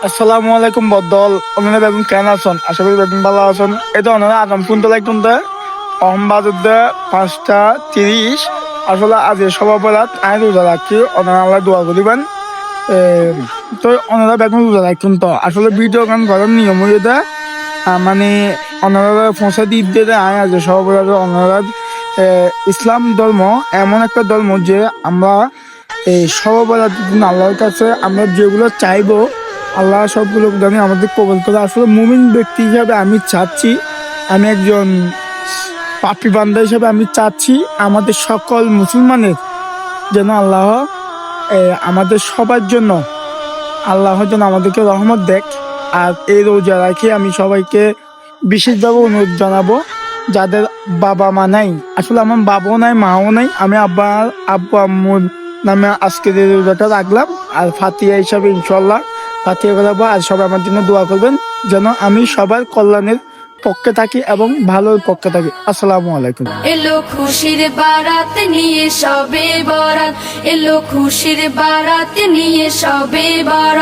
আসসালামু আলাইকুম বদল ওনারা বেগুন কেন আছেন? আশা করি বেগুন ভালো আছেন। এই তো ওনারা আগাম কুন্তলা একটুতে অহমবাদে 5:30। আসলে আজ সভাপরাত আয় রোজা রাখছি, ওনারা আল্লাহ দোয়া করিবেন। তো ওনারা বেগুন রোজা রাখছেন, তো আসলে ভিডিও গান করার নিয়ম হয়ে মানে ওনারা পৌঁছা দিয়ে আয় আজ সভাপরাত ওনারা ইসলাম ধর্ম এমন একটা ধর্ম যে আমরা এই সর্বপরাধ আল্লাহর কাছে আমরা যেগুলো চাইবো আল্লাহ সবগুলো জানি আমাদের কবল করে। আসলে মুমিন ব্যক্তি হিসাবে আমি চাচ্ছি, আমি একজন পাপি বান্দা হিসাবে আমি চাচ্ছি আমাদের সকল মুসলমানের যেন আল্লাহ আমাদের সবার জন্য আল্লাহ যেন আমাদেরকে রহমত দেখ। আর এই রোজা রাখি আমি সবাইকে বিশেষভাবে অনুরোধ জানাবো যাদের বাবা মা নাই। আসলে আমার বাবাও নাই মাও নাই, আমি আব্বু আম্মুর নামে আজকের এই রোজাটা রাখলাম। আর ফাতিহা হিসাবে ইনশাল্লাহ ফাতিহা করাবো। আর সবাই আমার জন্য দোয়া করবেন যেন আমি সবার কল্যাণের পক্ষে থাকি এবং ভালোর পক্ষে থাকি। আসসালামু আলাইকুম। এলো খুশির বারাত নিয়ে সবে বরাত, এলো খুশির বারাত নিয়ে সবে বরাত।